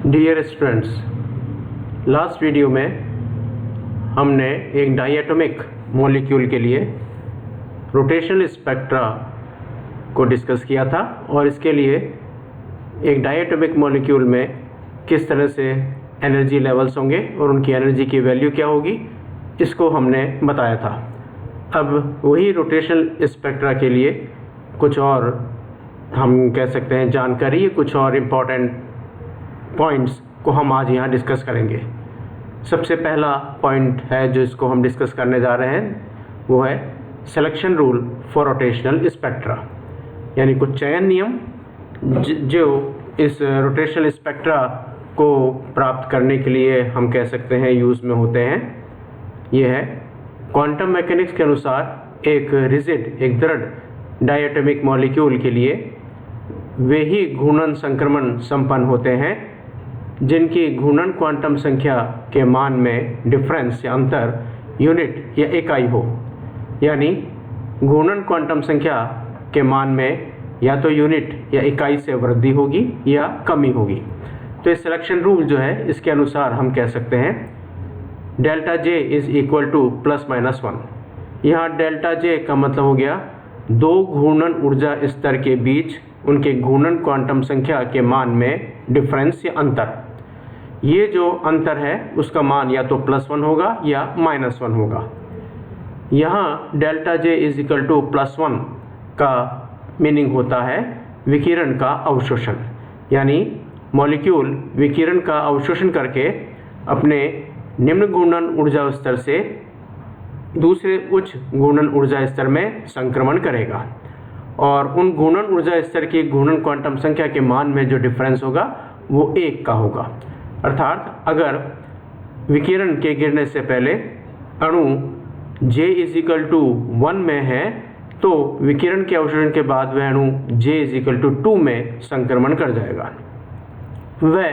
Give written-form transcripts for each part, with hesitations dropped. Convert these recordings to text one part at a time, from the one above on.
Dear students, last video में हमने एक डायटोमिक मॉलिक्यूल के लिए रोटेशनल स्पेक्ट्रा को डिस्कस किया था और इसके लिए एक डायटोमिक मॉलिक्यूल में किस तरह से एनर्जी लेवल्स होंगे और उनकी एनर्जी की वैल्यू क्या होगी, इसको हमने बताया था। अब वही रोटेशनल स्पेक्ट्रा के लिए कुछ और हम कह सकते हैं जानकारी, कुछ और इम्पॉर्टेंट पॉइंट्स को हम आज यहाँ डिस्कस करेंगे। सबसे पहला पॉइंट है जो इसको हम डिस्कस करने जा रहे हैं, वो है selection rule for rotational spectra, यानी कुछ चयन नियम जो इस रोटेशनल स्पेक्ट्रा को प्राप्त करने के लिए हम कह सकते हैं यूज़ में होते हैं। ये है क्वांटम मैकेनिक्स के अनुसार एक रिजिड, एक दृढ़ डायटोमिक मॉलिक्यूल के लिए वे ही घूर्णन संक्रमण संपन्न होते हैं जिनकी घूर्णन क्वांटम संख्या के मान में डिफरेंस या अंतर यूनिट या इकाई हो, यानी घूर्णन क्वांटम संख्या के मान में या तो यूनिट या इकाई से वृद्धि होगी या कमी होगी। तो इस सिलेक्शन रूल जो है इसके अनुसार हम कह सकते हैं delta J is equal two plus minus 1। यहाँ डेल्टा जे का मतलब हो गया दो घूर्णन ऊर्जा स्तर के बीच उनके घूर्णन क्वांटम संख्या के मान में डिफरेंस या अंतर। ये जो अंतर है उसका मान या तो +1 होगा या -1 होगा। यहाँ delta J is equal to +1 का मीनिंग होता है विकिरण का अवशोषण, यानी मॉलिक्यूल विकिरण का अवशोषण करके अपने निम्न घूर्णन ऊर्जा स्तर से दूसरे उच्च घूर्णन ऊर्जा स्तर में संक्रमण करेगा और उन घूर्णन ऊर्जा स्तर की घूर्णन क्वांटम संख्या के मान में जो डिफरेंस होगा वो 1 का होगा। अर्थात अगर विकिरण के गिरने से पहले अणु J इज इक्वल टू 1 में है तो विकिरण के अवशोषण के बाद वह अणु J इज इक्वल टू 2 में संक्रमण कर जाएगा। वह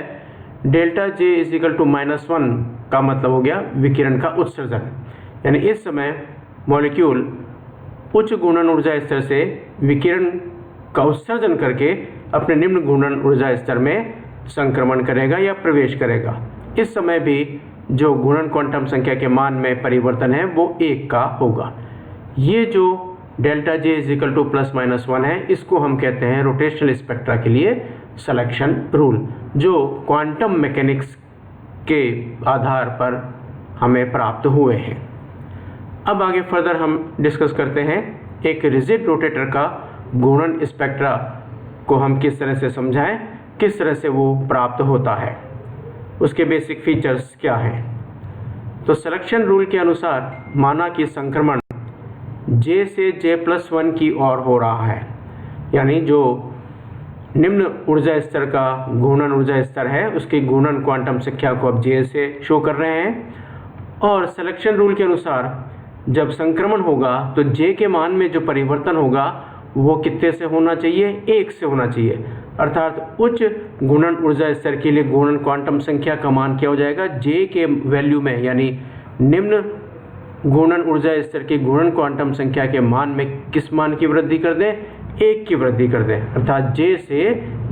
delta J is equal to -1 का मतलब हो गया विकिरण का उत्सर्जन, यानी इस समय मॉलिक्यूल उच्च घूर्णन ऊर्जा स्तर से विकिरण का उत्सर्जन करके अपने निम्न घूर्णन ऊर्जा स्तर में संक्रमण करेगा या प्रवेश करेगा। इस समय भी जो घूर्णन क्वांटम संख्या के मान में परिवर्तन है वो 1 का होगा। ये जो delta J is equal to +-1 है, इसको हम कहते हैं रोटेशनल स्पेक्ट्रा के लिए सिलेक्शन रूल, जो क्वांटम मैकेनिक्स के आधार पर हमें प्राप्त हुए हैं। अब आगे फर्दर हम डिस्कस करते हैं एक रिजिड रोटेटर का घूर्णन स्पेक्ट्रा को हम किस तरह से समझाएं, किस तरह से वो प्राप्त होता है, उसके बेसिक फीचर्स क्या हैं। तो सिलेक्शन रूल के अनुसार माना कि संक्रमण J से J+1 की ओर हो रहा है, यानी जो निम्न ऊर्जा स्तर का घूर्णन ऊर्जा स्तर है उसकी घूर्णन क्वांटम संख्या को अब J से शो कर रहे हैं। और सिलेक्शन रूल के अनुसार जब संक्रमण होगा तो J के मान में जो परिवर्तन होगा वो कितने से होना चाहिए, 1 से होना चाहिए। अर्थात उच्च घूर्णन ऊर्जा स्तर के लिए घूर्णन क्वांटम संख्या का मान क्या हो जाएगा, J के वैल्यू में, यानी निम्न घूर्णन ऊर्जा स्तर की घूर्णन क्वांटम संख्या के मान में किस मान की वृद्धि कर दें, 1 की वृद्धि कर दें। अर्थात J से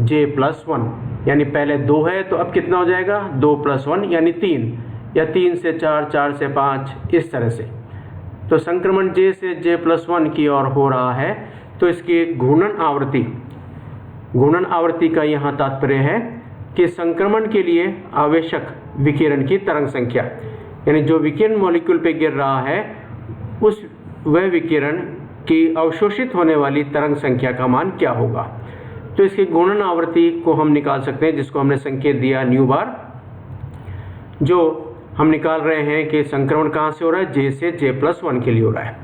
J+1, यानी पहले 2 है तो अब कितना हो जाएगा, 2 + 1 यानी 3, या 3 से 4, 4 से 5, इस तरह से। तो संक्रमण J से J+1 की ओर हो रहा है तो इसकी घूर्णन आवृत्ति का यहाँ तात्पर्य है कि संक्रमण के लिए आवश्यक विकिरण की तरंग संख्या, यानी जो विकिरण मॉलिक्यूल पे गिर रहा है उस वह विकिरण की अवशोषित होने वाली तरंग संख्या का मान क्या होगा। तो इसकी घूर्णन आवृत्ति को हम निकाल सकते हैं, जिसको हमने संकेत दिया न्यू बार, जो हम निकाल रहे हैं कि संक्रमण कहाँ से हो रहा है, J से J+1 के लिए हो रहा है।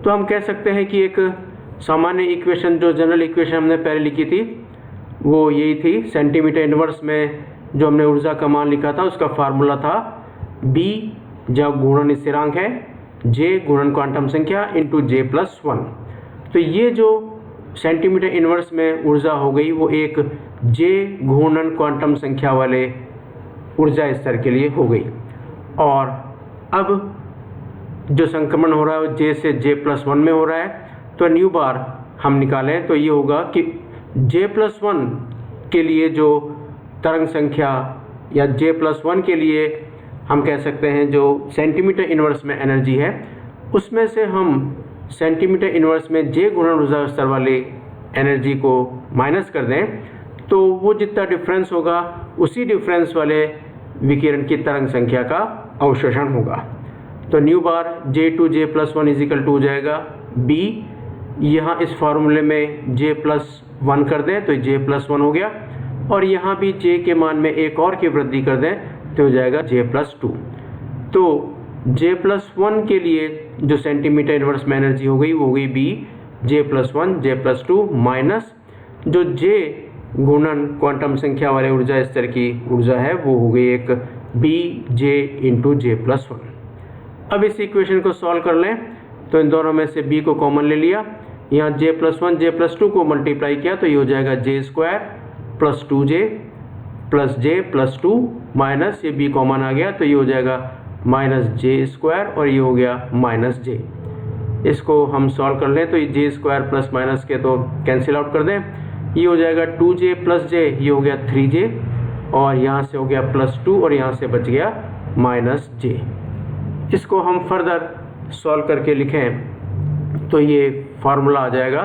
तो हम कह सकते हैं कि एक सामान्य इक्वेशन, जो जनरल इक्वेशन हमने पहले लिखी थी वो यही थी। सेंटीमीटर इनवर्स में जो हमने ऊर्जा का मान लिखा था उसका फार्मूला था B जब घूर्णन स्थिरांक है, J घूर्णन क्वांटम संख्या इंटू J+1। तो ये जो सेंटीमीटर इनवर्स में ऊर्जा हो गई वो एक J घूर्णन क्वांटम संख्या वाले ऊर्जा स्तर के लिए हो गई। और अब जो संक्रमण हो रहा है वो J से J+1 में हो रहा है, तो न्यू बार हम निकालें तो ये होगा कि J+1 के लिए जो तरंग संख्या या J+1 के लिए हम कह सकते हैं जो सेंटीमीटर इनवर्स में एनर्जी है, उसमें से हम सेंटीमीटर इनवर्स में J गुणन ऊर्जा स्तर वाली एनर्जी को माइनस कर दें तो वो जितना डिफरेंस होगा उसी डिफरेंस वाले विकिरण की तरंग संख्या का अवशोषण होगा। तो new bar J2 J+1 is equal to हो जाएगा B, यहाँ इस फॉर्मूले में J+1 कर दें तो J+1 हो गया, और यहाँ भी J के मान में एक और की वृद्धि कर दें तो हो जाएगा J+2। तो J+1 के लिए जो सेंटीमीटर इनवर्स में एनर्जी हो गई वो हो गई B J+1 J+2 माइनस जो J गुणन क्वांटम संख्या वाले ऊर्जा स्तर की ऊर्जा है वो हो गई एक B J इंटू J+1। अब इस इक्वेशन को सॉल्व कर लें तो इन दोनों में से B को कॉमन ले लिया, यहाँ J+1 J+2 को मल्टीप्लाई किया तो ये हो जाएगा J² plus 2J plus J+2 minus ये B कॉमन आ गया तो ये हो जाएगा -J² और ये हो गया -J। इसको हम सॉल्व कर लें तो ये J² प्लस माइनस के तो कैंसिल आउट कर दें, ये हो जाएगा 2J प्लस J, ये हो गया 3J और यहाँ से हो गया +2 और यहाँ से बच गया -J। इसको हम फर्दर सॉल्व करके लिखें तो ये फार्मूला आ जाएगा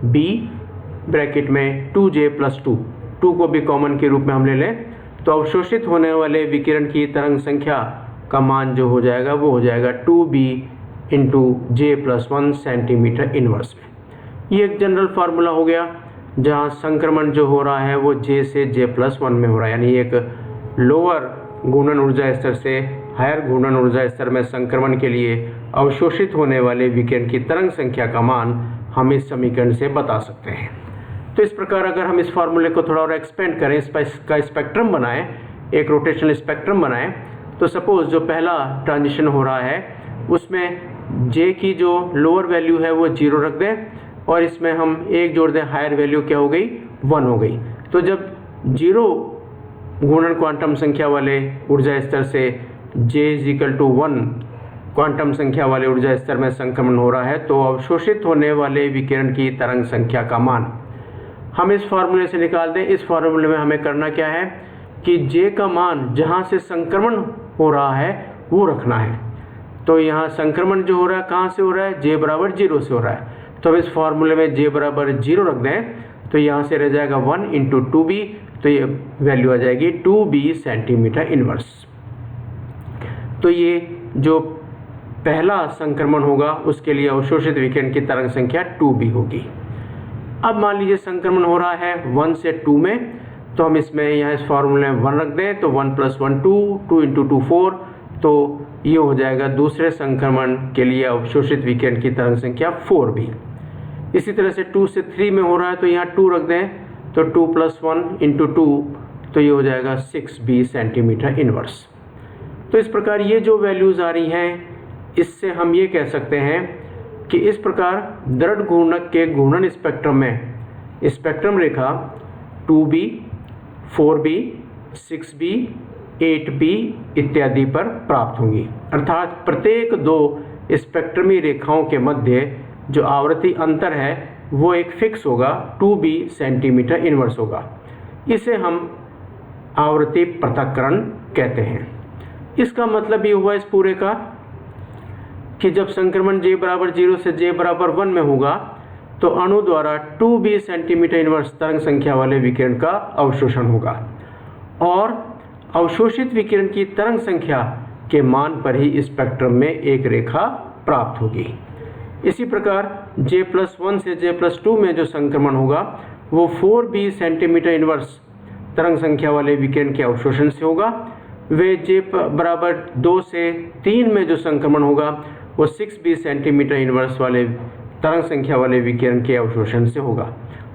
B ब्रैकेट में 2J प्लस 2, 2 को भी कॉमन के रूप में हम ले लें तो अवशोषित होने वाले विकिरण की तरंग संख्या का मान जो हो जाएगा वो हो जाएगा 2B into J+1 centimetre inverse में। ये एक जनरल फार्मूला हो गया जहाँ संक्रमण जो हो रहा है वो J से J+1 में हो रहा है, यानी एक लोअर घूर्णन ऊर्जा स्तर से हायर घूर्णन ऊर्जा स्तर में संक्रमण के लिए अवशोषित होने वाले विकिरण की तरंग संख्या का मान हम इस समीकरण से बता सकते हैं। तो इस प्रकार अगर हम इस फार्मूले को थोड़ा और एक्सपेंड करें, इसका स्पेक्ट्रम बनाएं, एक रोटेशनल स्पेक्ट्रम बनाएं, तो सपोज जो पहला ट्रांजिशन हो रहा है उसमें J की जो लोअर वैल्यू है वो 0 रख दें और इसमें हम 1 जोड़ दें, हायर वैल्यू क्या हो गई 1 हो गई। तो जब 0 घूर्णन क्वांटम संख्या वाले ऊर्जा स्तर से J = 1 क्वांटम संख्या वाले ऊर्जा स्तर में संक्रमण हो रहा है तो अवशोषित होने वाले विकिरण की तरंग संख्या का मान हम इस फार्मूले से निकाल दें। इस फार्मूले में हमें करना क्या है कि J का मान जहाँ से संक्रमण हो रहा है वो रखना है। तो यहाँ संक्रमण जो हो रहा है कहाँ से हो रहा है, J = 0 से हो रहा है। तो अब इस फार्मूले में J = 0 रख दें तो यहाँ से रह जाएगा 1 इंटू 2B, तो ये वैल्यू आ जाएगी 2B सेंटीमीटर इनवर्स। तो ये जो पहला संक्रमण होगा उसके लिए अवशोषित विकिरण की तरंग संख्या 2B होगी। अब मान लीजिए संक्रमण हो रहा है 1 से 2 में, तो हम इसमें यहाँ इस फार्मूले में 1 रख दें तो 1 + 1 2, 2 इंटू 2 4, तो ये हो जाएगा दूसरे संक्रमण के लिए अवशोषित विकिरण की तरंग संख्या 4B। इसी तरह से 2 से 3 में हो रहा है तो यहाँ 2 रख दें तो 2 + 1 इंटू 2, तो ये हो जाएगा 6B सेंटीमीटर इनवर्स। तो इस प्रकार ये जो वैल्यूज़ आ रही हैं इससे हम ये कह सकते हैं कि इस प्रकार दृढ़ घूर्णक के घूर्णन स्पेक्ट्रम में स्पेक्ट्रम रेखा 2B, 4B, 6B, 8B इत्यादि पर प्राप्त होंगी। अर्थात प्रत्येक दो स्पेक्ट्रमी रेखाओं के मध्य जो आवृत्ति अंतर है वो एक फिक्स होगा, 2B सेंटीमीटर इनवर्स होगा। इसे हम आवृत्ति पृथक्करण कहते हैं। इसका मतलब ये हुआ इस पूरे का कि जब संक्रमण J = 0 से J = 1 में होगा तो अणु द्वारा 2B सेंटीमीटर इनवर्स तरंग संख्या वाले विकिरण का अवशोषण होगा और अवशोषित विकिरण की तरंग संख्या के मान पर ही स्पेक्ट्रम में एक रेखा प्राप्त होगी। इसी प्रकार J+1 से J+2 में जो संक्रमण होगा वो 4B सेंटीमीटर इनवर्स तरंग संख्या वाले विकिरण के अवशोषण से होगा। वे J = 2 से 3 में जो संक्रमण होगा वो 6B सेंटीमीटर इनवर्स वाले तरंग संख्या वाले विकिरण के अवशोषण से होगा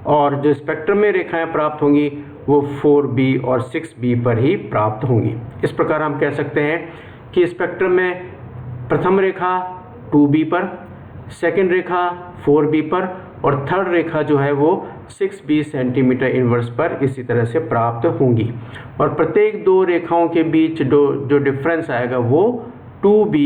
और जो स्पेक्ट्रम में रेखाएं प्राप्त होंगी वो 4B और 6B पर ही प्राप्त होंगी। इस प्रकार हम कह सकते हैं कि स्पेक्ट्रम में प्रथम रेखा 2B पर, सेकंड रेखा 4B पर और थर्ड रेखा जो है वो 6B सेंटीमीटर इनवर्स पर इसी तरह से प्राप्त होंगी और प्रत्येक दो रेखाओं के बीच जो डिफरेंस आएगा वो 2B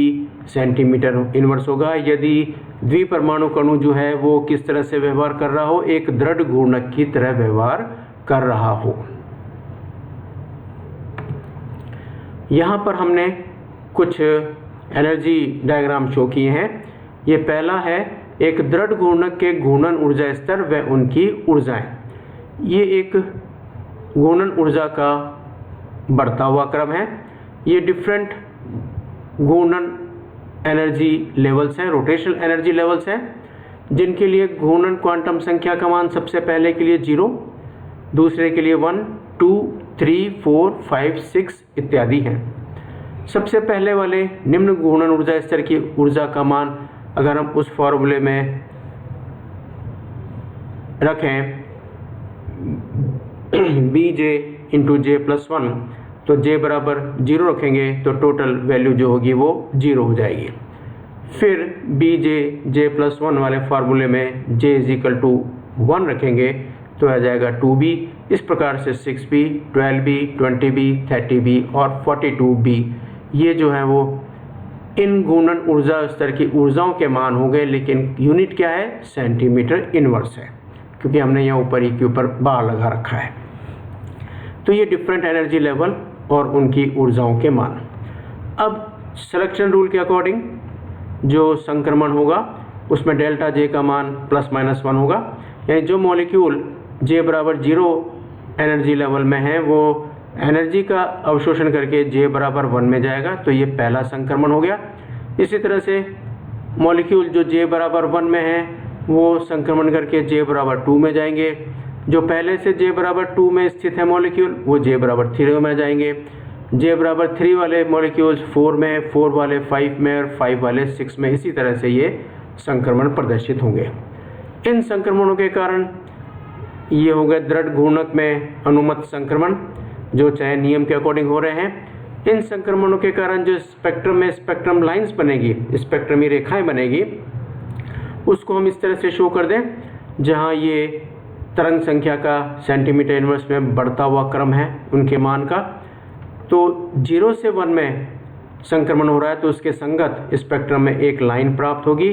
सेंटीमीटर इनवर्स होगा यदि द्विपरमाणु अणु जो है वो किस तरह से व्यवहार कर रहा हो, एक दृढ़ घूर्णक की तरह व्यवहार कर रहा हो। यहाँ पर हमने कुछ एनर्जी डायग्राम शो किए हैं। ये पहला है एक दृढ़ घूर्णक के घूर्णन ऊर्जा स्तर व उनकी ऊर्जाएं। ये एक घूर्णन ऊर्जा का बढ़ता हुआ क्रम है। ये डिफरेंट घूर्णन एनर्जी लेवल्स हैं, रोटेशनल एनर्जी लेवल्स हैं, जिनके लिए घूर्णन क्वांटम संख्या का मान सबसे पहले के लिए 0, दूसरे के लिए 1, 2, 3, 4, 5, 6 इत्यादि हैं। सबसे पहले वाले निम्न घूर्णन ऊर्जा स्तर की ऊर्जा का मान अगर हम उस फॉर्मूले में रखें Bj इंटू जे प्लस 1, तो j बराबर 0 रखेंगे तो टोटल वैल्यू जो होगी वो 0 हो जाएगी। फिर Bj j प्लस 1 वाले फार्मूले में j इज इक्वल टू 1 रखेंगे तो आ जाएगा 2b। इस प्रकार से 6b, 12b, 20b, 30b और 42b ये जो है वो इन घूर्णन ऊर्जा स्तर की ऊर्जाओं के मान हो गए, लेकिन यूनिट क्या है, सेंटीमीटर इनवर्स है, क्योंकि हमने यहाँ ऊपर ही के ऊपर बार लगा रखा है। तो ये डिफरेंट एनर्जी लेवल और उनकी ऊर्जाओं के मान। अब सिलेक्शन रूल के अकॉर्डिंग जो संक्रमण होगा उसमें डेल्टा जे का मान ±1 होगा, यानी जो मॉलिक्यूल जे बराबर 0 एनर्जी लेवल में है वो एनर्जी का अवशोषण करके जे बराबर 1 में जाएगा, तो ये पहला संक्रमण हो गया। इसी तरह से मॉलिक्यूल जो जे बराबर 1 में है वो संक्रमण करके जे बराबर 2 में जाएंगे। जो पहले से जे बराबर 2 में स्थित है मॉलिक्यूल वो जे बराबर 3 में जाएंगे। जे बराबर 3 वाले मॉलिक्यूल्स 4 में, 4 वाले 5 में और 5 वाले 6 में, इसी तरह से ये संक्रमण प्रदर्शित होंगे। इन संक्रमणों के कारण ये हो गए दृढ़ घूर्णक में अनुमत संक्रमण जो चयन नियम के अकॉर्डिंग हो रहे हैं। इन संक्रमणों के कारण जो स्पेक्ट्रम में स्पेक्ट्रम लाइंस बनेगी, स्पेक्ट्रमी रेखाएं बनेगी, उसको हम इस तरह से शो कर दें जहां ये तरंग संख्या का सेंटीमीटर इनवर्स में बढ़ता हुआ क्रम है उनके मान का। तो 0 से 1 में संक्रमण हो रहा है तो उसके संगत स्पेक्ट्रम में एक लाइन प्राप्त होगी,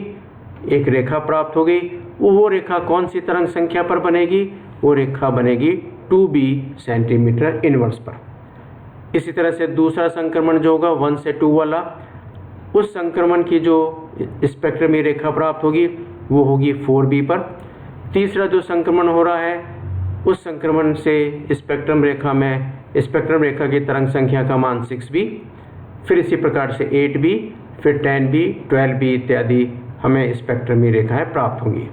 एक रेखा प्राप्त होगी। वो रेखा कौन सी तरंग संख्या पर बनेगी, वो रेखा बनेगी 2b सेंटीमीटर इनवर्स पर। इसी तरह से दूसरा संक्रमण जो होगा 1 से 2 वाला, उस संक्रमण की जो स्पेक्ट्रमी रेखा प्राप्त होगी वो होगी 4b पर। तीसरा जो संक्रमण हो रहा है उस संक्रमण से स्पेक्ट्रम रेखा की तरंग संख्या का मान 6b, फिर इसी प्रकार से 8b, फिर 10b, 12b इत्यादि हमें स्पेक्ट्रमी रेखाएं प्राप्त होंगी।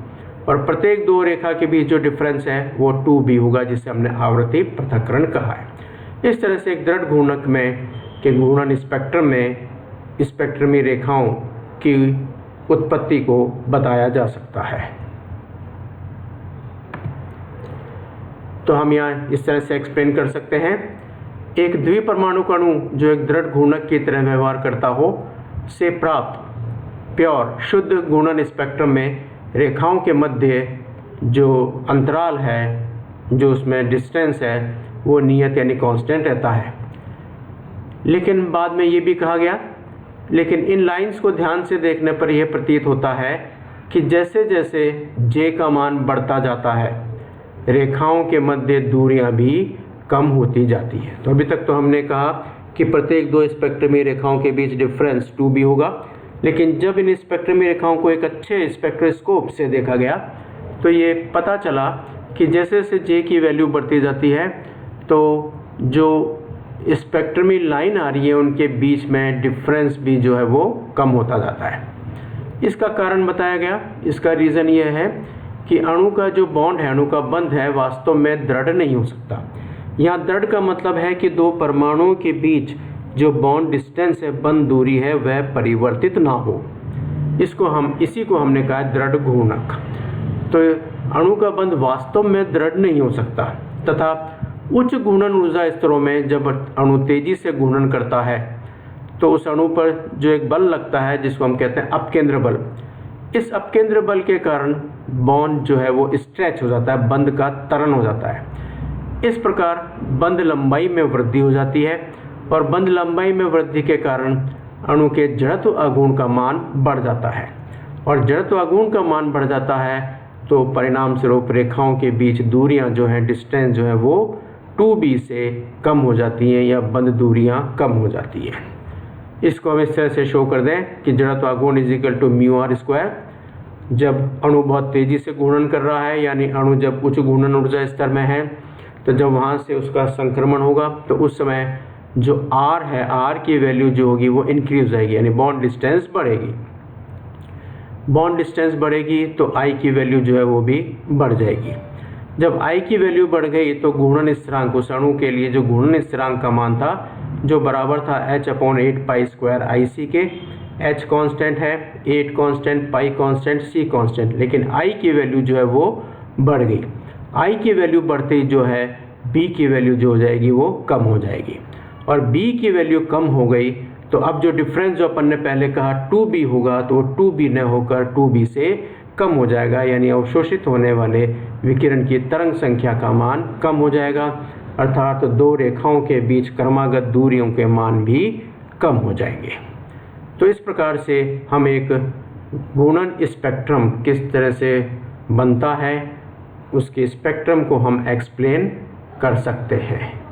और प्रत्येक दो रेखा के बीच जो डिफरेंस है वो 2b होगा, जिसे हमने आवृत्ति पृथक्करण कहा है। इस तरह से एक दृढ़ घूर्णक में के घूर्णन स्पेक्ट्रम में स्पेक्ट्रमी रेखाओं की उत्पत्ति को बताया जा सकता है। तो हम यहाँ इस तरह से एक्सप्लेन कर सकते हैं, एक द्विपरमाणु अणु जो एक दृढ़ घूर्णक की तरह व्यवहार करता हो से प्राप्त प्योर शुद्ध घूर्णन स्पेक्ट्रम में रेखाओं के मध्य जो अंतराल है, जो उसमें डिस्टेंस है, वो नियत यानी कांस्टेंट रहता है। लेकिन बाद में ये भी कहा गया, लेकिन इन लाइंस को ध्यान से देखने पर यह प्रतीत होता है कि जैसे जैसे जे का मान बढ़ता जाता है रेखाओं के मध्य दूरियां भी कम होती जाती है। तो अभी तक तो हमने कहा कि प्रत्येक दो स्पेक्ट्रमी रेखाओं के बीच डिफरेंस 2b होगा, लेकिन जब इन स्पेक्ट्रमी रेखाओं को एक अच्छे स्पेक्ट्रोस्कोप से देखा गया तो ये पता चला कि जैसे जैसे जे की वैल्यू बढ़ती जाती है तो जो स्पेक्ट्रमी लाइन आ रही है उनके बीच में डिफरेंस भी जो है वो कम होता जाता है। इसका कारण बताया गया, इसका रीज़न ये है कि अणु का जो बॉन्ड है, अणु का बंध है, वास्तव में दृढ़ नहीं हो सकता। यहाँ दृढ़ का मतलब है कि दो परमाणुओं के बीच जो बॉन्ड डिस्टेंस है, बंध दूरी है, वह परिवर्तित ना हो। इसी को हमने कहा दृढ़ घूर्णक। तो अणु का बंध वास्तव में दृढ़ नहीं हो सकता, तथा उच्च घूर्णन ऊर्जा स्तरों में जब अणु तेजी से घूर्णन करता है तो उस अणु पर जो एक बल लगता है जिसको हम कहते हैं अपकेंद्र बल, इस अपकेंद्र बल के कारण बॉन्ड जो है वो स्ट्रेच हो जाता है, बंध का त्वरण हो जाता है। इस प्रकार बंध लंबाई में वृद्धि हो जाती है और बंध लंबाई में वृद्धि के कारण अणु के जड़त्व आघूर्ण का मान बढ़ जाता है, और जड़त्व आघूर्ण का मान बढ़ जाता है तो परिणाम स्वरूप रेखाओं के बीच दूरियां जो हैं, डिस्टेंस जो है वो 2b से कम हो जाती हैं या बंद दूरियां कम हो जाती हैं। इसको हम इस तरह से शो कर दें कि जड़त्व आघूर्ण equal to mu R square. जब अणु बहुत तेज़ी से घूर्णन कर रहा है, यानी अणु जब उच्च घूर्णन ऊर्जा स्तर में है, तो जब वहाँ से उसका संक्रमण होगा तो उस समय जो r है, r की वैल्यू जो होगी वो इंक्रीज हो जाएगी, यानी बॉन्ड डिस्टेंस बढ़ेगी। बॉन्ड डिस्टेंस बढ़ेगी तो I की वैल्यू जो है वो भी बढ़ जाएगी। जब I की वैल्यू बढ़ गई तो घूर्णन स्थिरांक, उस अणु के लिए जो घूर्णन स्थिरांक का मान था जो बराबर था h/8 पाई स्क्वायर IC के, h कांस्टेंट है, 8 कांस्टेंट, पाई कांस्टेंट, c कांस्टेंट, लेकिन I की वैल्यू जो है वो बढ़ गई। I की वैल्यू बढ़ते ही जो है B की वैल्यू जो हो जाएगी वो कम हो जाएगी, और B की वैल्यू कम हो गई तो अब जो डिफरेंस जो अपन ने पहले कहा 2B होगा तो 2B न होकर 2B से कम हो जाएगा, यानी अवशोषित होने वाले विकिरण की तरंग संख्या का मान कम हो जाएगा, अर्थात दो रेखाओं के बीच क्रमागत दूरियों के मान भी कम हो जाएंगे। तो इस प्रकार से हम एक घूर्णन स्पेक्ट्रम किस तरह से बनता है, उसके स्पेक्ट्रम को हम एक्सप्लेन कर सकते हैं।